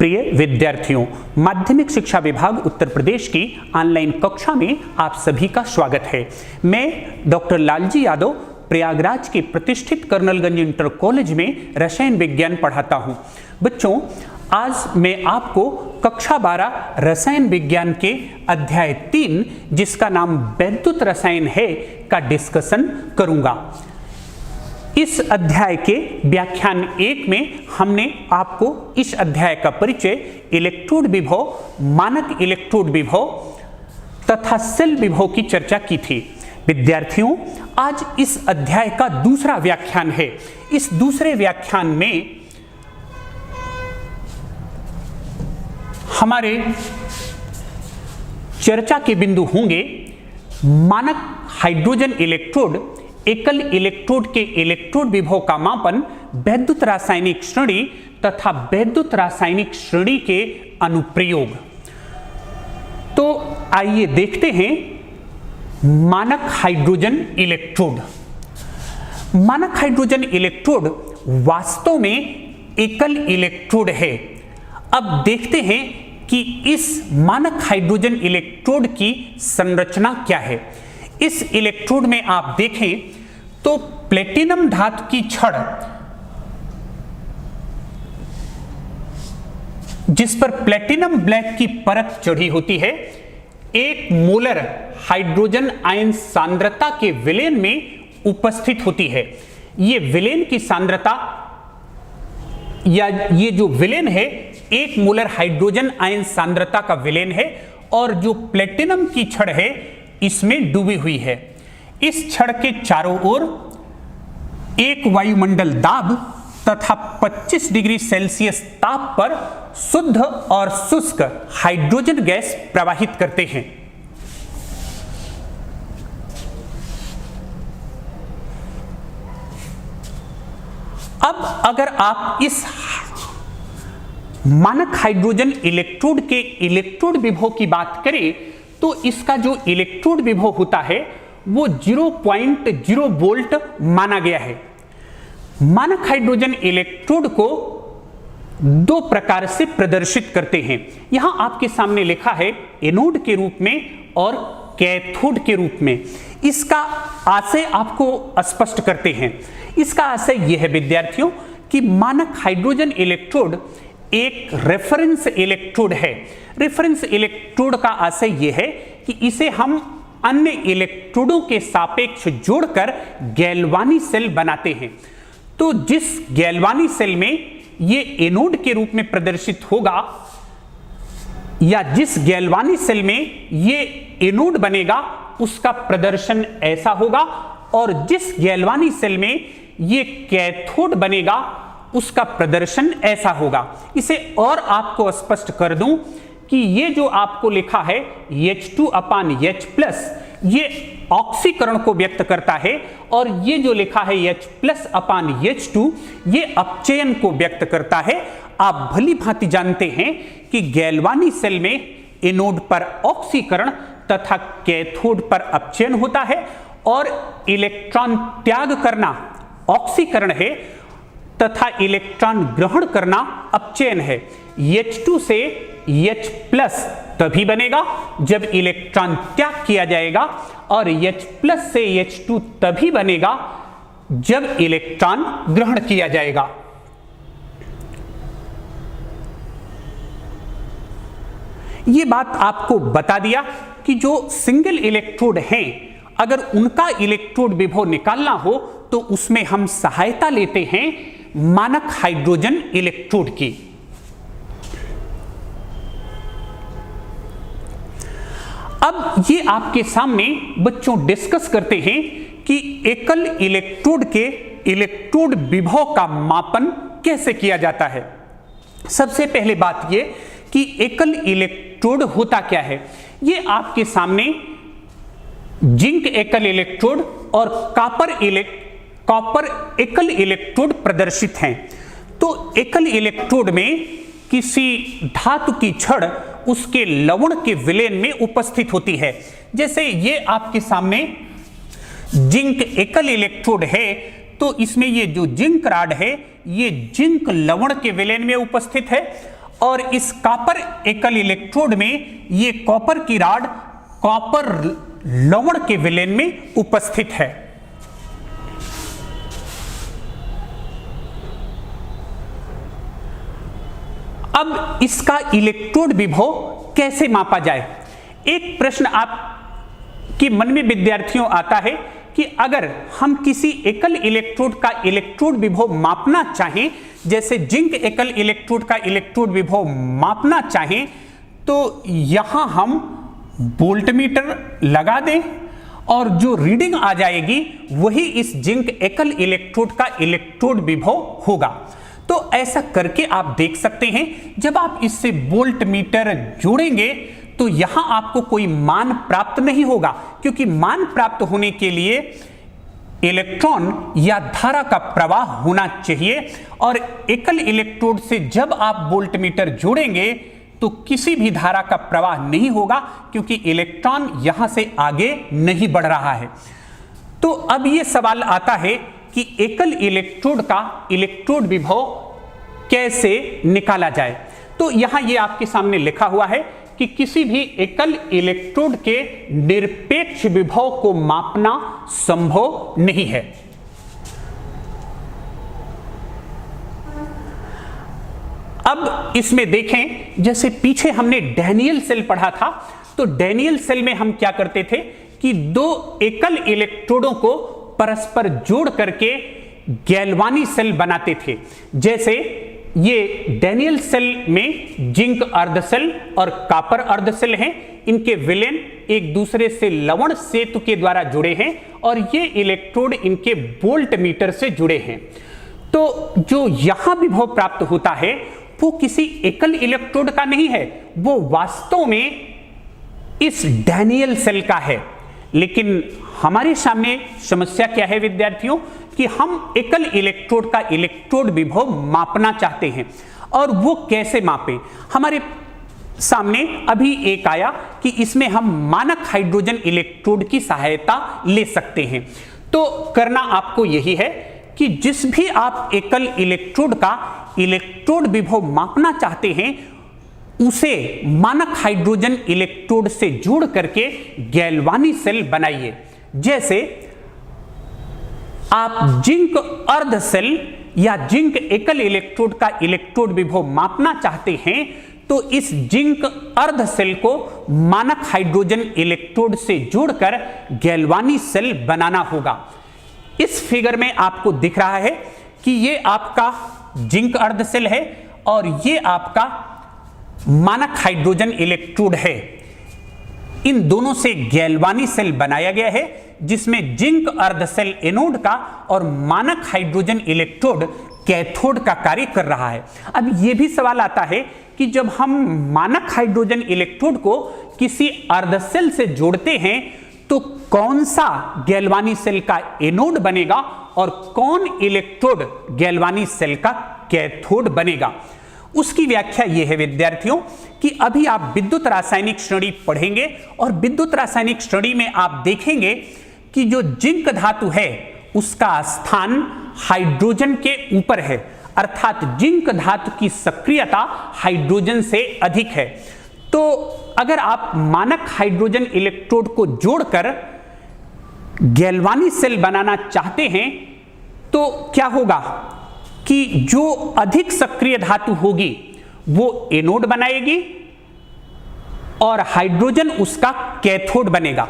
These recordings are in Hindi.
प्रिय विद्यार्थियों, माध्यमिक शिक्षा विभाग उत्तर प्रदेश की ऑनलाइन कक्षा में आप सभी का स्वागत है। मैं डॉक्टर लालजी यादव प्रयागराज के प्रतिष्ठित कर्नलगंज इंटर कॉलेज में रसायन विज्ञान पढ़ाता हूं। बच्चों, आज मैं आपको कक्षा 12 रसायन विज्ञान के अध्याय 3 जिसका नाम वैद्युत रसायन है का डिस्कशन करूंगा। इस अध्याय के व्याख्यान 1 में हमने आपको इस अध्याय का परिचय इलेक्ट्रोड विभव, मानक इलेक्ट्रोड विभव तथा सेल विभव की चर्चा की थी। विद्यार्थियों, आज इस अध्याय का दूसरा व्याख्यान है। इस दूसरे व्याख्यान में हमारे चर्चा के बिंदु होंगे मानक हाइड्रोजन इलेक्ट्रोड, एकल इलेक्ट्रोड के इलेक्ट्रोड विभव का मापन, वैद्युत रासायनिक श्रेणी तथा वैद्युत रासायनिक श्रेणी के अनुप्रयोग। तो आइए देखते हैं मानक हाइड्रोजन इलेक्ट्रोड। मानक हाइड्रोजन इलेक्ट्रोड वास्तव में एकल इलेक्ट्रोड है। अब देखते हैं कि इस मानक हाइड्रोजन इलेक्ट्रोड की संरचना क्या है। इस इलेक्ट्रोड में आप देखें तो प्लेटिनम धातु की छड़ जिस पर प्लेटिनम ब्लैक की परत चढ़ी होती है, 1 मोलर हाइड्रोजन आयन सांद्रता के विलयन में उपस्थित होती है। ये विलयन की सांद्रता या ये जो विलयन है 1 मोलर हाइड्रोजन आयन सांद्रता का विलयन है और जो प्लेटिनम की छड़ है इसमें डूबी हुई है। इस छड़ के चारों ओर एक वायुमंडल दाब तथा 25 डिग्री सेल्सियस ताप पर शुद्ध और शुष्क हाइड्रोजन गैस प्रवाहित करते हैं। अब अगर आप इस मानक हाइड्रोजन इलेक्ट्रोड के इलेक्ट्रोड विभव की बात करें तो इसका जो इलेक्ट्रोड विभव होता है वो 0.0 वोल्ट माना गया है। मानक हाइड्रोजन इलेक्ट्रोड को 2 प्रकार से प्रदर्शित करते हैं। यहां आपके सामने लिखा है एनोड के रूप में और कैथोड के रूप में। इसका आशय आपको स्पष्ट करते हैं। इसका आशय यह है विद्यार्थियों कि मानक हाइड्रोजन इलेक्ट्रोड एक रेफरेंस इलेक्ट्रोड है। रेफरेंस इलेक्ट्रोड का आशय यह है कि इसे हम अन्य इलेक्ट्रोडों के सापेक्ष जोड़कर गैल्वानी सेल बनाते हैं। तो जिस गैल्वानी सेल में ये एनोड के रूप में प्रदर्शित होगा या जिस गैल्वानी सेल में ये एनोड बनेगा उसका प्रदर्शन ऐसा होगा, और जिस गैल्वानी सेल में ये कैथोड बनेगा उसका प्रदर्शन ऐसा होगा। इसे और आपको स्पष्ट कर दूं कि ये जो आपको लिखा है H2/H+, ये ऑक्सीकरण को व्यक्त करता है, और ये जो लिखा है H+/H2 ये अपचयन को व्यक्त करता है। आप भली भांति जानते हैं कि गैल्वानी सेल में एनोड पर ऑक्सीकरण तथा कैथोड पर अपचयन होता है, और इलेक्ट्रॉन त्याग करना ऑक्सीकरण है तथा इलेक्ट्रॉन ग्रहण करना अपचयन है। H2 से H+ तभी बनेगा जब इलेक्ट्रॉन त्याग किया जाएगा, और H+ से H2 तभी बनेगा जब इलेक्ट्रॉन ग्रहण किया जाएगा। यह बात आपको बता दिया कि जो सिंगल इलेक्ट्रोड हैं, अगर उनका इलेक्ट्रोड विभव निकालना हो तो उसमें हम सहायता लेते हैं मानक हाइड्रोजन इलेक्ट्रोड की। अब ये आपके सामने बच्चों डिस्कस करते हैं कि एकल इलेक्ट्रोड के इलेक्ट्रोड विभव का मापन कैसे किया जाता है। सबसे पहले बात ये कि एकल इलेक्ट्रोड होता क्या है। ये आपके सामने जिंक एकल इलेक्ट्रोड और कॉपर एकल इलेक्ट्रोड प्रदर्शित हैं। तो एकल इलेक्ट्रोड में किसी धातु की छड़ उसके लवण के विलयन में उपस्थित होती है। जैसे ये आपके सामने जिंक एकल इलेक्ट्रोड है, तो इसमें ये जो जिंक रॉड है ये जिंक लवण के विलयन में उपस्थित है, और इस कॉपर एकल इलेक्ट्रोड में ये कॉपर की रॉड कॉपर लवण के विलेन में उपस्थित है। अब इसका इलेक्ट्रोड विभव कैसे मापा जाए? एक प्रश्न आपके मन में विद्यार्थियों आता है कि अगर हम किसी एकल इलेक्ट्रोड का इलेक्ट्रोड विभव मापना चाहें, जैसे जिंक एकल इलेक्ट्रोड का इलेक्ट्रोड विभव मापना चाहें, तो यहां हम वोल्टमीटर लगा दें और जो रीडिंग आ जाएगी वही इस जिंक एकल इलेक्ट्रोड का इलेक्ट्रोड विभव होगा। तो ऐसा करके आप देख सकते हैं, जब आप इससे वोल्टमीटर जोड़ेंगे तो यहां आपको कोई मान प्राप्त नहीं होगा, क्योंकि मान प्राप्त होने के लिए इलेक्ट्रॉन या धारा का प्रवाह होना चाहिए, और एकल इलेक्ट्रोड से जब आप वोल्टमीटर जोड़ेंगे तो किसी भी धारा का प्रवाह नहीं होगा, क्योंकि इलेक्ट्रॉन यहां से आगे नहीं बढ़ रहा है। तो अब यह सवाल आता है कि एकल इलेक्ट्रोड का इलेक्ट्रोड विभव कैसे निकाला जाए। तो यहां यह आपके सामने लिखा हुआ है कि किसी भी एकल इलेक्ट्रोड के निरपेक्ष विभव को मापना संभव नहीं है। अब इसमें देखें, जैसे पीछे हमने डैनियल सेल पढ़ा था, तो डैनियल सेल में हम क्या करते थे कि दो एकल इलेक्ट्रोडों को परस्पर जोड़ करके गैल्वानी सेल बनाते थे। जैसे ये डैनियल सेल में जिंक अर्ध सेल और कॉपर अर्ध सेल हैं, इनके विलेन एक दूसरे से लवण सेतु के द्वारा जुड़े हैं और ये इलेक्ट्रोड इनके वोल्टमीटर से जुड़े हैं। तो जो यहां विभव प्राप्त होता है वो किसी एकल इलेक्ट्रोड का नहीं है, वो वास्तव में इस डैनियल सेल का है। लेकिन हमारे सामने समस्या क्या है विद्यार्थियों, कि हम एकल इलेक्ट्रोड का इलेक्ट्रोड विभव मापना चाहते हैं, और वो कैसे मापें। हमारे सामने अभी एक आया कि इसमें हम मानक हाइड्रोजन इलेक्ट्रोड की सहायता ले सकते हैं। तो करना आपको यही है कि जिस भी आप एकल इलेक्ट्रोड का इलेक्ट्रोड विभव मापना चाहते हैं उसे मानक हाइड्रोजन इलेक्ट्रोड से जोड़ करके गैल्वानी सेल बनाइए। जैसे आप जिंक अर्ध सेल या जिंक एकल इलेक्ट्रोड का इलेक्ट्रोड विभव मापना चाहते हैं, तो इस जिंक अर्ध सेल को मानक हाइड्रोजन इलेक्ट्रोड से जोड़कर गैल्वानी सेल बनाना होगा। इस फिगर में आपको दिख रहा है कि ये आपका जिंक अर्ध सेल है और ये आपका मानक हाइड्रोजन इलेक्ट्रोड है। इन दोनों से गैल्वानी सेल बनाया गया है, जिसमें जिंक अर्ध सेल एनोड का और मानक हाइड्रोजन इलेक्ट्रोड कैथोड का कार्य कर रहा है। अब यह भी सवाल आता है कि जब हम मानक हाइड्रोजन इलेक्ट्रोड को किसी अर्ध सेल से जोड़ते हैं तो कौन सा गैल्वानी सेल का एनोड बनेगा और कौन इलेक्ट्रोड गैल्वानी सेल का कैथोड बनेगा। उसकी व्याख्या यह है विद्यार्थियों कि अभी आप विद्युत रासायनिक श्रेणी पढ़ेंगे और विद्युत रासायनिक श्रेणी में आप देखेंगे कि जो जिंक धातु है उसका स्थान हाइड्रोजन के ऊपर है, अर्थात जिंक धातु की सक्रियता हाइड्रोजन से अधिक है। तो अगर आप मानक हाइड्रोजन इलेक्ट्रोड को जोड़कर गैल्वानी सेल बनाना चाहते हैं तो क्या होगा कि जो अधिक सक्रिय धातु होगी वो एनोड बनाएगी और हाइड्रोजन उसका कैथोड बनेगा।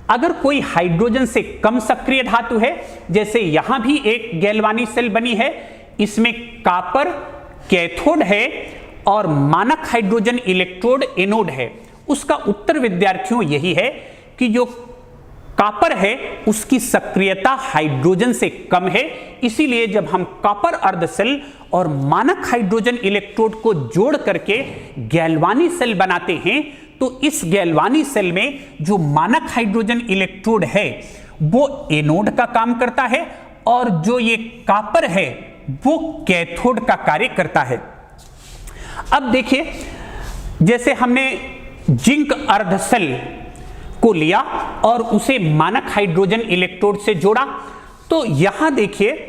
अगर कोई हाइड्रोजन से कम सक्रिय धातु है, जैसे यहां भी एक गैल्वानी सेल बनी है, इसमें कॉपर कैथोड है और मानक हाइड्रोजन इलेक्ट्रोड एनोड है, उसका उत्तर विद्यार्थियों यही है कि जो कॉपर है उसकी सक्रियता हाइड्रोजन से कम है। इसीलिए जब हम कॉपर अर्ध सेल और मानक हाइड्रोजन इलेक्ट्रोड को जोड़ करके गैल्वानी सेल बनाते हैं तो इस गैल्वानी सेल में जो मानक हाइड्रोजन इलेक्ट्रोड है वो एनोड का काम करता है और जो ये कॉपर है वो कैथोड का कार्य करता है। अब देखिए, जैसे हमने जिंक अर्ध सेल को लिया और उसे मानक हाइड्रोजन इलेक्ट्रोड से जोड़ा, तो यहां देखिए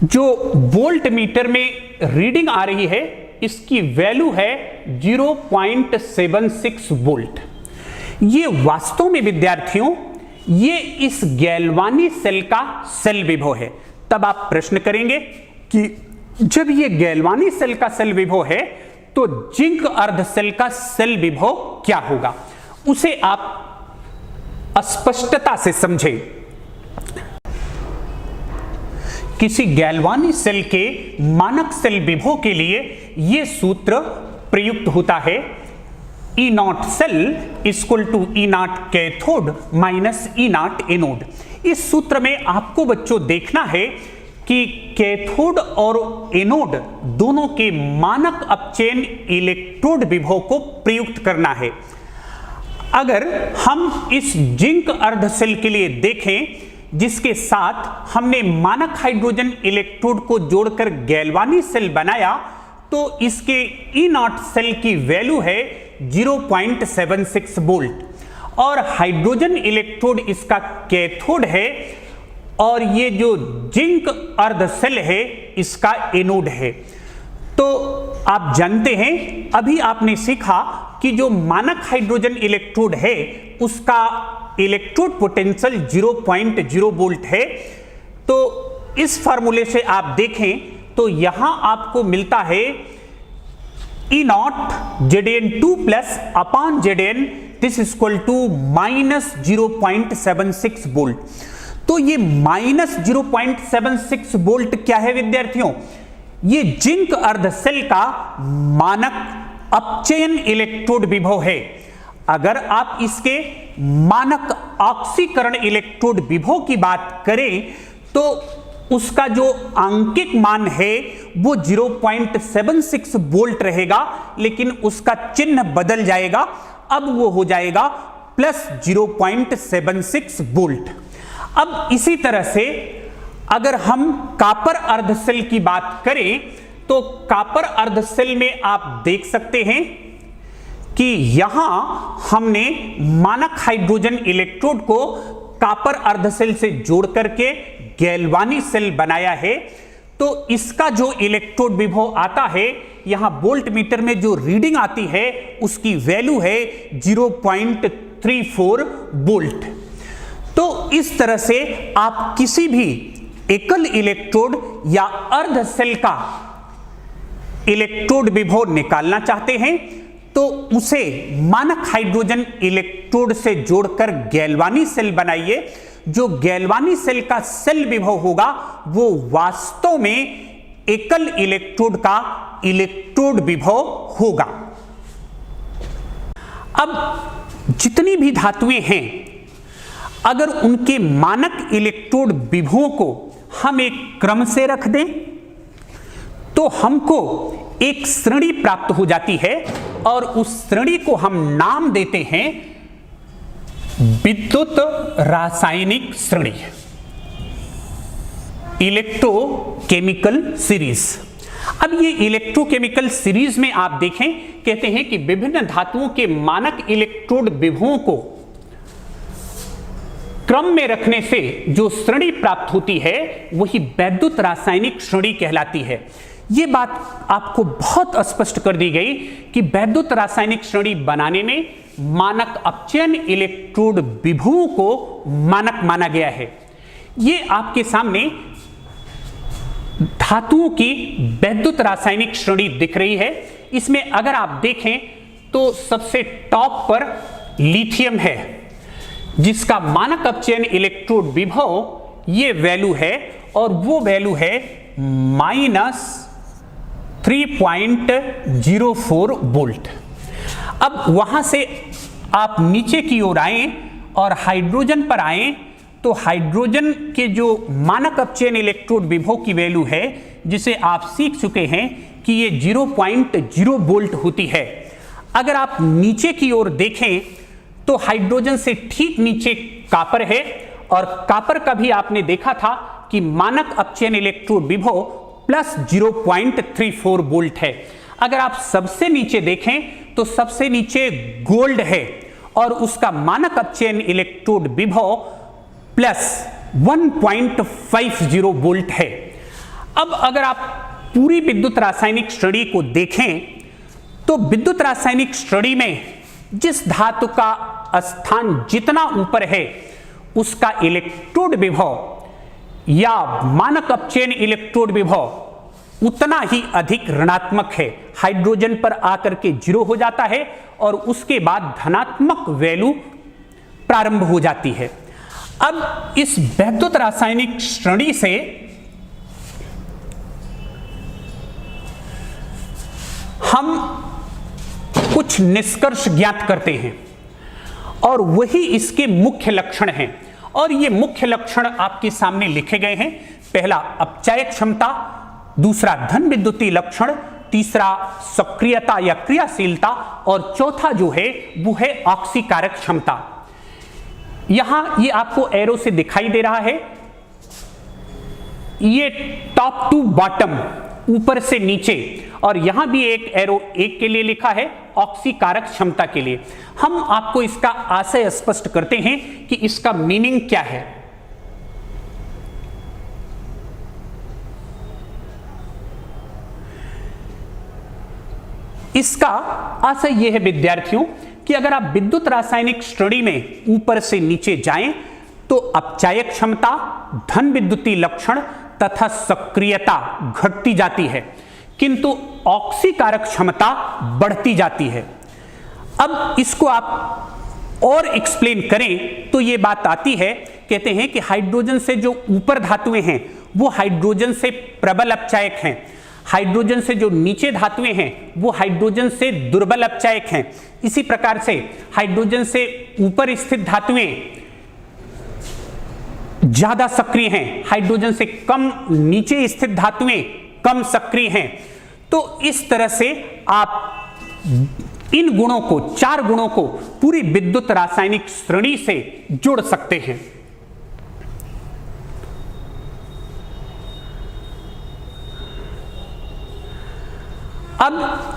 जो वोल्टमीटर में रीडिंग आ रही है इसकी वैल्यू है 0.76 वोल्ट। ये वास्तव में विद्यार्थियों ये इस गैल्वानी सेल का सेल विभव है। तब आप प्रश्न करेंगे कि जब ये गैल्वानी सेल का सेल विभव है तो जिंक अर्ध सेल का सेल विभव क्या होगा, उसे आप स्पष्टता से समझें। किसी गैल्वानी सेल के मानक सेल विभव के लिए यह सूत्र प्रयुक्त होता है, E nought cell equal to E nought cathode minus E nought anode. इस सूत्र में आपको बच्चों देखना है कि कैथोड और एनोड दोनों के मानक अपचयन इलेक्ट्रोड विभव को प्रयुक्त करना है। अगर हम इस जिंक अर्ध सेल के लिए देखें जिसके साथ हमने मानक हाइड्रोजन इलेक्ट्रोड को जोड़कर गैल्वानी सेल बनाया, तो इसके E नॉट सेल की वैल्यू है 0.76 वोल्ट और हाइड्रोजन इलेक्ट्रोड इसका कैथोड है और ये जो जिंक अर्ध सेल है इसका एनोड है। तो आप जानते हैं, अभी आपने सीखा कि जो मानक हाइड्रोजन इलेक्ट्रोड है उसका इलेक्ट्रोड पोटेंशियल 0.0 वोल्ट है। तो इस फार्मूले से आप देखें तो यहां आपको मिलता है E nought Zn2 plus upon Zn this equal to minus 0.76 volt. तो ये माइनस 0.76 वोल्ट क्या है विद्यार्थियों, ये जिंक अर्ध सेल का मानक अपचयन इलेक्ट्रोड विभव है। अगर आप इसके मानक ऑक्सीकरण इलेक्ट्रोड विभव की बात करें तो उसका जो आंकिक मान है वो 0.76 वोल्ट रहेगा, लेकिन उसका चिन्ह बदल जाएगा, अब वो हो जाएगा प्लस 0.76 वोल्ट। अब इसी तरह से अगर हम कॉपर अर्ध सेल की बात करें तो कॉपर अर्ध सेल में आप देख सकते हैं कि यहां हमने मानक हाइड्रोजन इलेक्ट्रोड को कॉपर अर्ध सेल से जोड़ करके गैल्वानी सेल बनाया है। तो इसका जो इलेक्ट्रोड विभव आता है, यहां वोल्ट मीटर में जो रीडिंग आती है उसकी वैल्यू है 0.34 वोल्ट। तो इस तरह से आप किसी भी एकल इलेक्ट्रोड या अर्ध सेल का इलेक्ट्रोड विभव निकालना चाहते हैं तो उसे मानक हाइड्रोजन इलेक्ट्रोड से जोड़कर गैल्वानी सेल बनाइए। जो गैल्वानी सेल का सेल विभव होगा वो वास्तव में एकल इलेक्ट्रोड का इलेक्ट्रोड विभव होगा। अब जितनी भी धातुएं हैं, अगर उनके मानक इलेक्ट्रोड विभवों को हम एक क्रम से रख दें तो हमको एक श्रेणी प्राप्त हो जाती है और उस श्रेणी को हम नाम देते हैं विद्युत रासायनिक श्रेणी, इलेक्ट्रोकेमिकल सीरीज। अब ये इलेक्ट्रोकेमिकल सीरीज में आप देखें, कहते हैं कि विभिन्न धातुओं के मानक इलेक्ट्रोड विभवों को क्रम में रखने से जो श्रेणी प्राप्त होती है वही वैद्युत रासायनिक श्रेणी कहलाती है। यह बात आपको बहुत स्पष्ट कर दी गई कि वैद्युत रासायनिक श्रेणी बनाने में मानक अपचयन इलेक्ट्रोड विभवों को मानक माना गया है। यह आपके सामने धातुओं की वैद्युत रासायनिक श्रेणी दिख रही है। इसमें अगर आप देखें तो सबसे टॉप पर लिथियम है जिसका मानक अपचयन इलेक्ट्रोड विभव ये वैल्यू है और वो वैल्यू है -3.04 वोल्ट। अब वहां से आप नीचे की ओर आए और हाइड्रोजन पर आए तो हाइड्रोजन के जो मानक अपचयन इलेक्ट्रोड विभव की वैल्यू है जिसे आप सीख चुके हैं कि ये 0.0 वोल्ट होती है। अगर आप नीचे की ओर देखें तो हाइड्रोजन से ठीक नीचे कॉपर है और कॉपर का भी आपने देखा था कि मानक अपचयन इलेक्ट्रोड विभव प्लस 0.34 वोल्ट है। अगर आप सबसे नीचे देखें तो सबसे नीचे गोल्ड है और उसका मानक अपचयन इलेक्ट्रोड विभव प्लस 1.50 वोल्ट है। अब अगर आप पूरी विद्युत रासायनिक श्रेणी को देखें तो विद्युत रासायनिक श्रेणी में जिस धातु का स्थान जितना ऊपर है उसका इलेक्ट्रोड विभव या मानक अपचयन इलेक्ट्रोड विभव उतना ही अधिक ऋणात्मक है। हाइड्रोजन पर आकर के 0 हो जाता है और उसके बाद धनात्मक वैल्यू प्रारंभ हो जाती है। अब इस वैद्युत रासायनिक श्रेणी से हम कुछ निष्कर्ष ज्ञात करते हैं और वही इसके मुख्य लक्षण हैं और ये मुख्य लक्षण आपके सामने लिखे गए हैं। पहला अपचायक क्षमता, दूसरा धन विद्युतीय लक्षण, तीसरा सक्रियता या क्रियाशीलता और चौथा जो है वो है ऑक्सीकारक क्षमता। यहां ये आपको एरो से दिखाई दे रहा है, ये टॉप टू बॉटम, ऊपर से नीचे, और यहां भी एक एरो एक के लिए लिखा है ऑक्सीकारक क्षमता के लिए। हम आपको इसका आशय स्पष्ट करते हैं कि इसका मीनिंग क्या है। इसका आशय यह है विद्यार्थियों कि अगर आप विद्युत रासायनिक श्रेणी में ऊपर से नीचे जाएं तो अपचायक क्षमता, धन विद्युतीय लक्षण तथा सक्रियता घटती जाती है किंतु ऑक्सीकारक क्षमता बढ़ती जाती है। अब इसको आप और एक्सप्लेन करें तो ये बात आती है, कहते हैं कि हाइड्रोजन से जो ऊपर धातुएं हैं वो हाइड्रोजन से प्रबल अपचायक हैं, हाइड्रोजन से जो नीचे धातुएं हैं वो हाइड्रोजन से दुर्बल अपचायक हैं। इसी प्रकार से हाइड्रोजन से ऊपर स्थित धातुएं ज्यादा सक्रिय हैं, हाइड्रोजन से कम नीचे स्थित धातुएं कम सक्रिय हैं। तो इस तरह से आप इन गुणों को, 4 गुणों को पूरी विद्युत रासायनिक श्रेणी से जोड़ सकते हैं। अब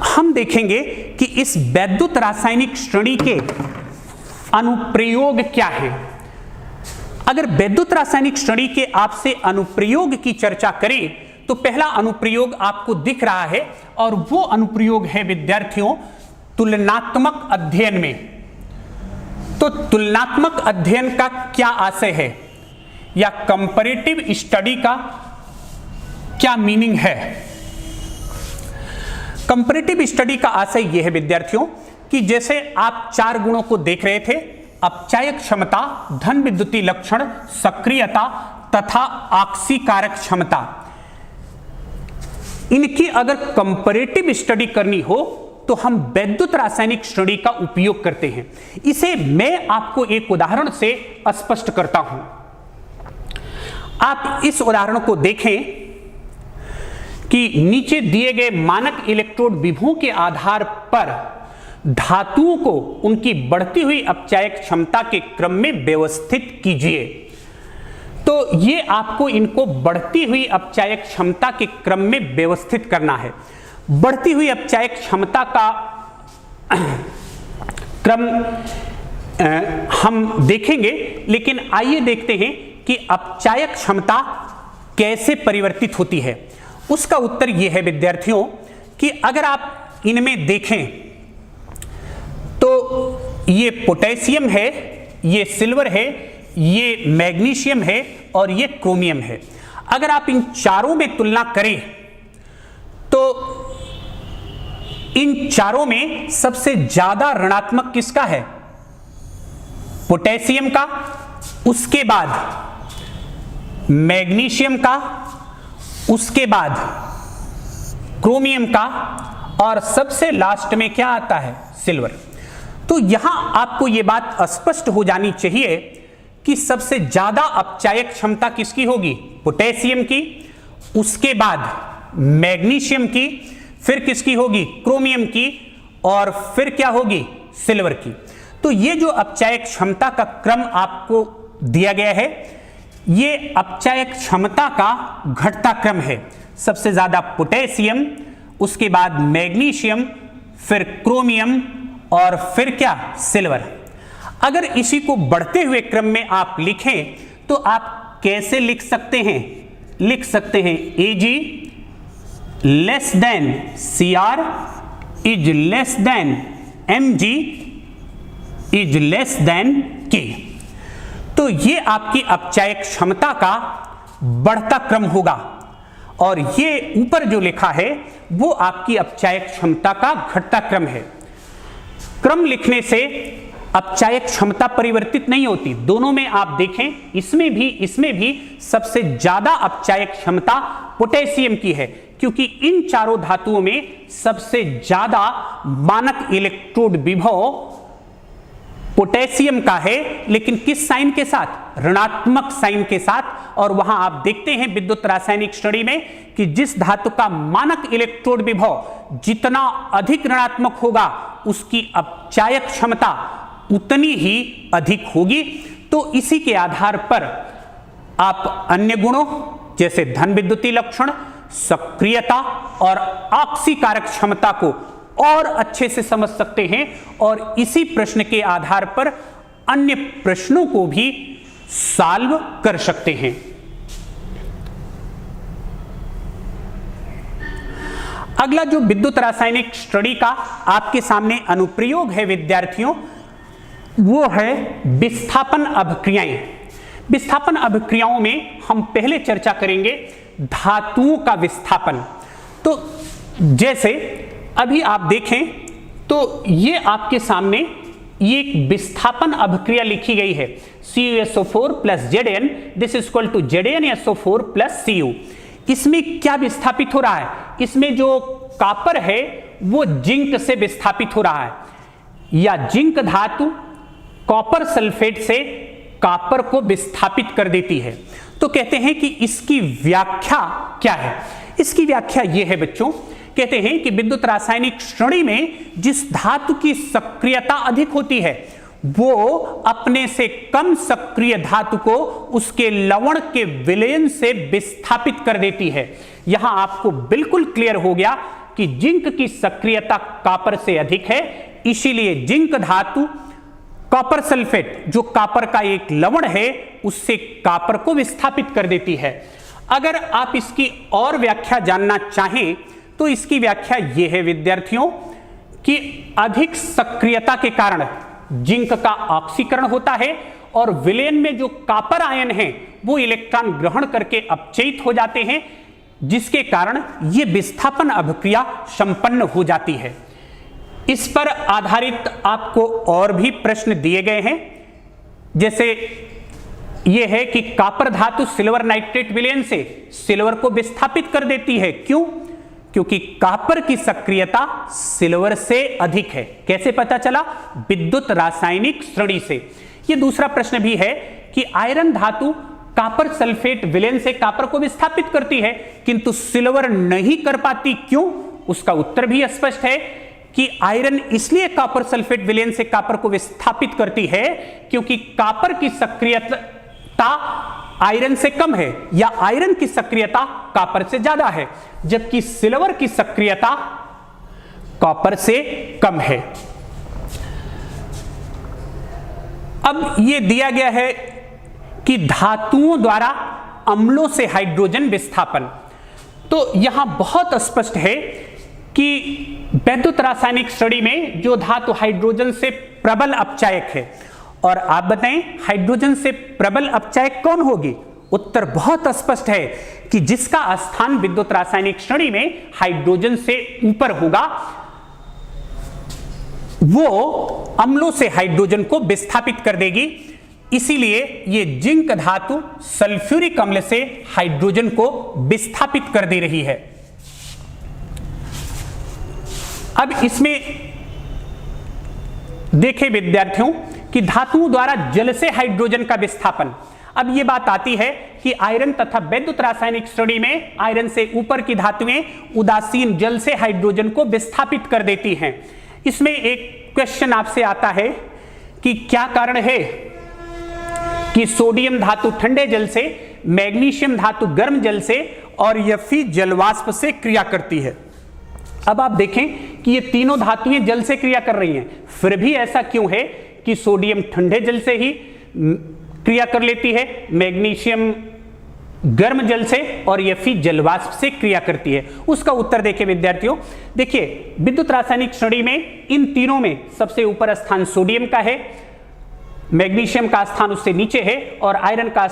हम देखेंगे कि इस वैद्युत रासायनिक श्रेणी के अनुप्रयोग क्या हैं। अगर वैद्युत रासायनिक श्रेणी के आपसे अनुप्रयोग की चर्चा करें तो पहला अनुप्रयोग आपको दिख रहा है और वो अनुप्रयोग है विद्यार्थियों तुलनात्मक अध्ययन में। तो तुलनात्मक अध्ययन का क्या आशय है या कंपैरेटिव स्टडी का क्या मीनिंग है। कंपैरेटिव स्टडी का आशय यह है विद्यार्थियों कि जैसे आप 4 गुणों को देख रहे थे, अपचायक क्षमता, धन विद्युतीय लक्षण, सक्रियता तथा ऑक्सीकारक क्षमता, इनकी अगर कंपैरेटिव स्टडी करनी हो तो हम वैद्युत रासायनिक श्रेणी का उपयोग करते हैं। इसे मैं आपको एक उदाहरण से स्पष्ट करता हूं। आप इस उदाहरण को देखें कि नीचे दिए गए मानक इलेक्ट्रोड विभवों के आधार पर धातुओं को उनकी बढ़ती हुई अपचायक क्षमता के क्रम में व्यवस्थित कीजिए। तो ये आपको इनको बढ़ती हुई अपचायक क्षमता के क्रम में व्यवस्थित करना है। बढ़ती हुई अपचायक क्षमता का क्रम हम देखेंगे, लेकिन आइए देखते हैं कि अपचायक क्षमता कैसे परिवर्तित होती है। उसका उत्तर यह है विद्यार्थियों कि अगर आप इनमें देखें तो ये पोटेशियम है, ये सिल्वर है, ये मैग्नीशियम है और ये क्रोमियम है। अगर आप इन चारों में तुलना करें तो इन चारों में सबसे ज्यादा ऋणात्मक किसका है? पोटेशियम का, उसके बाद मैग्नीशियम का, उसके बाद क्रोमियम का और सबसे लास्ट में क्या आता है? सिल्वर। तो यहां आपको यह बात स्पष्ट हो जानी चाहिए कि सबसे ज्यादा अपचायक क्षमता किसकी होगी? पोटेशियम की, उसके बाद मैग्नीशियम की, फिर किसकी होगी? क्रोमियम की, और फिर क्या होगी? सिल्वर की। तो ये जो अपचायक क्षमता का क्रम आपको दिया गया है, ये अपचायक क्षमता का घटता क्रम है। सबसे ज्यादा पोटेशियम, उसके बाद मैग्नीशियम, फिर क्रोमियम और फिर क्या? सिल्वर। अगर इसी को बढ़ते हुए क्रम में आप लिखें तो आप कैसे लिख सकते हैं? लिख सकते हैं Ag less than Cr is less than Mg is less than K। तो ये आपकी अपचायक क्षमता का बढ़ता क्रम होगा और ये ऊपर जो लिखा है वो आपकी अपचायक क्षमता का घटता क्रम है। क्रम लिखने से अपचायक क्षमता परिवर्तित नहीं होती। दोनों में आप देखें, इसमें भी सबसे ज्यादा अपचायक क्षमता पोटेशियम की है, क्योंकि इन चारों धातुओं में सबसे ज्यादा मानक इलेक्ट्रोड विभव पोटेशियम का है, लेकिन किस साइन के साथ? ऋणात्मक साइन के साथ। और वहां आप देखते हैं विद्युत रासायनिक स्टडी में कि जिस धातु का मानक इलेक्ट्रोड विभव जितना अधिक ऋणात्मक होगा उसकी अपचायक क्षमता उतनी ही अधिक होगी। तो इसी के आधार पर आप अन्य गुणों जैसे धन विद्युतीय लक्षण, सक्रियता और ऑक्सीकारक क्षमता को और अच्छे से समझ सकते हैं और इसी प्रश्न के आधार पर अन्य प्रश्नों को भी सॉल्व कर सकते हैं। अगला जो विद्युत रासायनिक स्टडी का आपके सामने अनुप्रयोग है विद्यार्थियों, वो है विस्थापन अभिक्रियाएं। विस्थापन अभिक्रियाओं में हम पहले चर्चा करेंगे धातुओं का विस्थापन। तो जैसे अभी आप देखें तो ये आपके सामने ये एक विस्थापन अभिक्रिया लिखी गई है, CuSO4 plus Zn, this is equal to ZnSO4 plus Cu। इसमें क्या विस्थापित हो रहा है? इसमें जो कॉपर है वो जिंक से विस्थापित हो रहा है, या जिंक धातु कॉपर सल्फेट से कॉपर को विस्थापित कर देती है। तो कहते हैं कि इसकी व्याख्या क्या है? इसकी व्याख्या यह है बच्चों, कहते हैं कि विद्युत रासायनिक श्रेणी में जिस धातु की सक्रियता अधिक होती है वो अपने से कम सक्रिय धातु को उसके लवण के विलयन से विस्थापित कर देती है। यहां आपको बिल्कुल क्लियर हो गया कि जिंक की सक्रियता कॉपर से अधिक है, इसीलिए जिंक धातु कॉपर सल्फेट जो कॉपर का एक लवण है उससे कॉपर को विस्थापित कर देती है। अगर आप इसकी और व्याख्या जानना चाहें तो इसकी व्याख्या यह है विद्यार्थियों कि अधिक सक्रियता के कारण जिंक का ऑक्सीकरण होता है और विलयन में जो कॉपर आयन है वो इलेक्ट्रॉन ग्रहण करके अपचयित हो जाते हैं, जिसके कारण यह विस्थापन अभिक्रिया संपन्न हो जाती है। इस पर आधारित आपको और भी प्रश्न दिए गए हैं, जैसे यह है कि कॉपर धातु सिल्वर नाइट्रेट विलयन से सिल्वर को विस्थापित कर देती है। क्यों? क्योंकि कॉपर की सक्रियता सिल्वर से अधिक है। कैसे पता चला? विद्युत रासायनिक श्रेणी से। यह दूसरा प्रश्न भी है कि आयरन धातु कॉपर सल्फेट विलयन से कॉपर को विस्थापित करती है किंतु सिल्वर नहीं कर पाती। क्यों? उसका उत्तर भी स्पष्ट है कि आयरन इसलिए कॉपर सल्फेट विलयन से कॉपर को विस्थापित करती है क्योंकि कॉपर की सक्रियता आयरन से कम है या आयरन की सक्रियता कॉपर से ज्यादा है, जबकि सिल्वर की सक्रियता कॉपर से कम है। अब यह दिया गया है कि धातुओं द्वारा अम्लों से हाइड्रोजन विस्थापन। तो यहां बहुत स्पष्ट है कि विद्युत रासायनिक श्रेणी में जो धातु हाइड्रोजन से प्रबल अपचायक है, और आप बताएं हाइड्रोजन से प्रबल अपचायक कौन होगी? उत्तर बहुत स्पष्ट है कि जिसका स्थान विद्युत रासायनिक श्रेणी में हाइड्रोजन से ऊपर होगा वो अम्लों से हाइड्रोजन को विस्थापित कर देगी। इसीलिए ये जिंक धातु सल्फ्यूरिक अम्ल से हाइड्रोजन को विस्थापित कर दे रही है। अब इसमें देखें विद्यार्थियों कि धातुओं द्वारा जल से हाइड्रोजन का विस्थापन। अब यह बात आती है कि आयरन तथा विद्युत रासायनिक श्रेणी में आयरन से ऊपर की धातुएं उदासीन जल से हाइड्रोजन को विस्थापित कर देती हैं। इसमें एक क्वेश्चन आपसे आता है कि क्या कारण है कि सोडियम धातु ठंडे जल से, मैग्नीशियम धातु गर्म जल से और Fe जलवाष्प से क्रिया करती है। अब आप देखें कि ये तीनों धातुएं जल से क्रिया कर रही हैं, फिर भी ऐसा क्यों है कि सोडियम ठंडे जल से ही क्रिया कर लेती है, मैग्नीशियम गर्म जल से और Fe जलवाष्प से क्रिया करती है। उसका उत्तर देखिए विद्यार्थियों, देखिए विद्युत रासायनिक श्रेणी में इन तीनों में सबसे ऊपर स्थान सोडियम का है, मैग्नीशियम का स्थान उससे नीचे है और आयरन का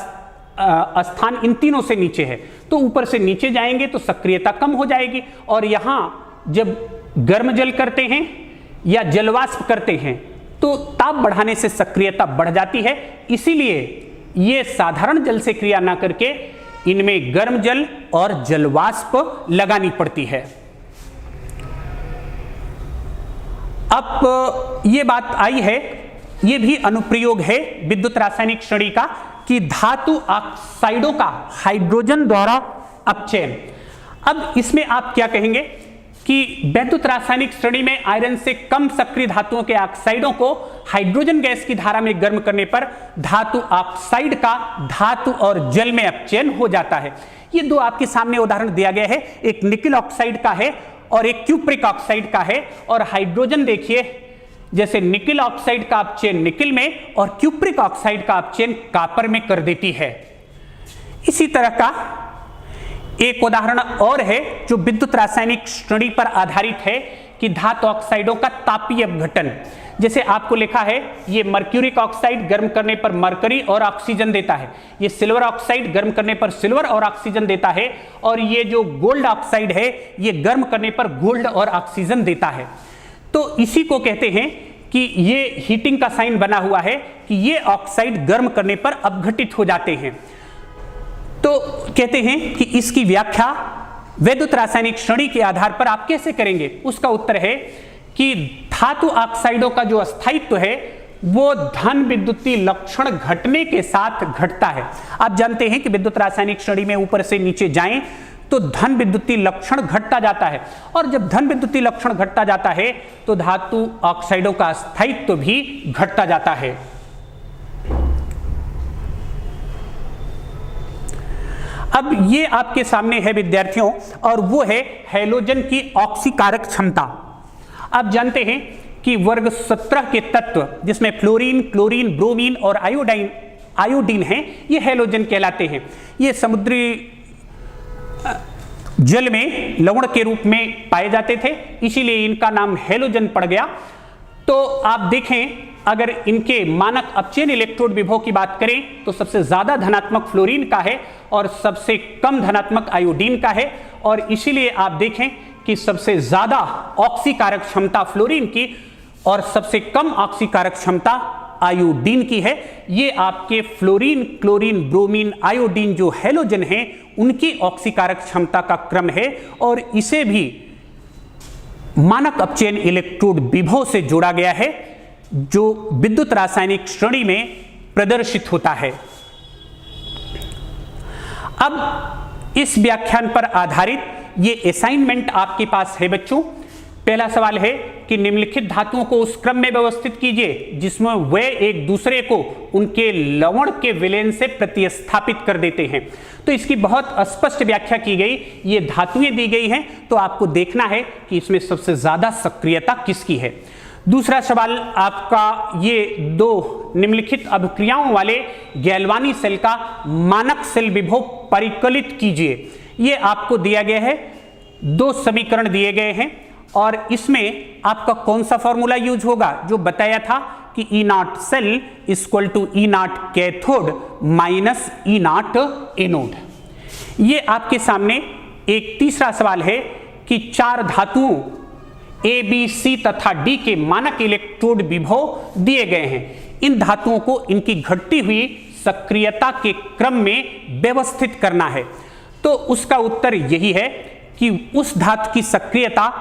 स्थान इन तीनों से नीचे है। तो ऊपर से नीचे जाएंगे तो सक्रियता कम हो जाएगी, और यहां जब गर्म जल करते हैं या जलवाष्प करते हैं तो ताप बढ़ाने से सक्रियता बढ़ जाती है। इसीलिए ये साधारण जल से क्रिया ना करके इनमें गर्म जल और जलवाष्प लगानी पड़ती है। अब ये बात आई है, ये भी अनुप्रयोग है विद्युत रासायनिक श्रेणी का कि धातु ऑक्साइडों का हाइड्रोजन द्वारा अपचयन। अब इसमें आप क्या कहेंगे कि विद्युत रासायनिक श्रेणी में आयरन से कम सक्रिय धातुओं के ऑक्साइडों को हाइड्रोजन गैस की धारा में गर्म करने पर धातु ऑक्साइड का धातु और जल में अपचयन हो जाता है। ये दो आपके सामने उदाहरण दिया गया है, एक निकल ऑक्साइड का है और एक क्यूप्रिक ऑक्साइड का है। और हाइड्रोजन देखिए, जैसे निकल ऑक्साइड का अपचयन निकल में और क्यूप्रिक ऑक्साइड का अपचयन कॉपर में कर देती है। इसी तरह का एक उदाहरण और है जो विद्युत रासायनिक श्रेणी पर आधारित है कि धातु ऑक्साइडों का तापीय अपघटन। जैसे आपको लिखा है, ये मर्क्यूरिक ऑक्साइड गर्म करने पर मरकरी और ऑक्सीजन देता है, ये सिल्वर ऑक्साइड गर्म करने पर सिल्वर और ऑक्सीजन देता है, और ये जो गोल्ड ऑक्साइड है ये गर्म करने पर गोल्ड और ऑक्सीजन देता है। तो इसी को कहते हैं कि ये हीटिंग का साइन बना हुआ है कि ये ऑक्साइड गर्म करने पर अपघटित हो जाते हैं। तो कहते हैं कि इसकी व्याख्या विद्युत रासायनिक श्रेणी के आधार पर आप कैसे करेंगे। उसका उत्तर है कि धातु ऑक्साइडों का जो स्थायित्व है वो धन विद्युतीय लक्षण घटने के साथ घटता है। आप जानते हैं कि विद्युत रासायनिक श्रेणी में ऊपर से नीचे जाएं तो धन विद्युतीय लक्षण घटता जाता है, और जब धन विद्युतीय लक्षण घटता जाता है तो धातु ऑक्साइडों का स्थायित्व भी घटता जाता है। अब ये आपके सामने है विद्यार्थियों, और वो है हैलोजन की ऑक्सीकारक क्षमता। आप जानते हैं कि वर्ग 17 के तत्व जिसमें फ्लोरीन, क्लोरीन, ब्रोमीन और आयोडीन हैं, ये हैलोजन कहलाते हैं। ये समुद्री जल में लवण के रूप में पाए जाते थे, इसीलिए इनका नाम हैलोजन पड़ गया। तो आप देखें, अगर इनके मानक अपचयन इलेक्ट्रोड विभव की बात करें तो सबसे ज्यादा धनात्मक फ्लोरीन का है और सबसे कम धनात्मक आयोडीन का है, और इसीलिए आप देखें कि सबसे ज्यादा ऑक्सीकारक क्षमता फ्लोरीन की और सबसे कम ऑक्सीकारक क्षमता आयोडीन की है। ये आपके फ्लोरीन, क्लोरीन, ब्रोमीन, आयोडीन जो हैलोजन हैं उनकी ऑक्सीकारक क्षमता का क्रम है, और इसे भी मानक अपचयन इलेक्ट्रोड विभव से जोड़ा गया है जो विद्युत रासायनिक श्रेणी में प्रदर्शित होता है। अब इस व्याख्यान पर आधारित ये असाइनमेंट आपके पास है बच्चों। पहला सवाल है कि निम्नलिखित धातुओं को उस क्रम में व्यवस्थित कीजिए जिसमें वे एक दूसरे को उनके लवण के विलयन से प्रतिस्थापित कर देते हैं। तो इसकी बहुत स्पष्ट व्याख्या की गई, ये धातुएं दी गई हैं, तो आपको देखना है कि इसमें सबसे ज्यादा सक्रियता किसकी है। दूसरा सवाल आपका, ये दो निम्नलिखित अभिक्रियाओं वाले गैल्वानी सेल का मानक सेल विभव परिकलित कीजिए। ये आपको दिया गया है, दो समीकरण दिए गए हैं, और इसमें आपका कौन सा फॉर्मूला यूज होगा, जो बताया था कि E0 cell equal to E0 cathode minus E0 anode. ये आपके सामने एक तीसरा सवाल है कि चार धातुओं A, B, C तथा D के मानक इलेक्ट्रोड विभव दिए गए हैं। इन धातुओं को इनकी घटती हुई सक्रियता के क्रम में व्यवस्थित करना है। तो उसका उत्तर यही है कि उस धातु की सक्रियता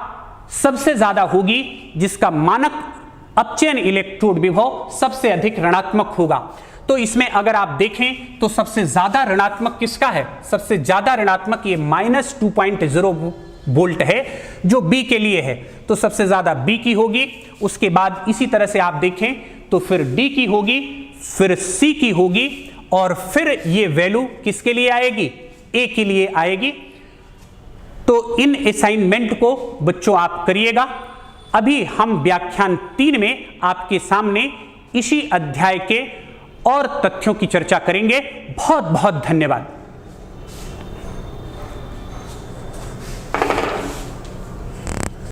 सबसे ज्यादा होगी जिसका मानक अपचयन इलेक्ट्रोड विभव सबसे अधिक ऋणात्मक होगा। तो इसमें अगर आप देखें तो सबसे ज्यादा ऋणात्मक किसका है, सबसे ज्यादा ऋणात्मक ये -2.0 वोल्ट है जो B के लिए है, तो सबसे ज्यादा B की होगी। उसके बाद इसी तरह से आप देखें तो फिर D की होगी, फिर C की होगी, और फिर ये वैल्यू किसके लिए आएगी, A के लिए आएगी। तो इन असाइनमेंट को बच्चों आप करिएगा। अभी हम व्याख्यान 3 में आपके सामने इसी अध्याय के और तथ्यों की चर्चा करेंगे। बहुत बहुत धन्यवाद।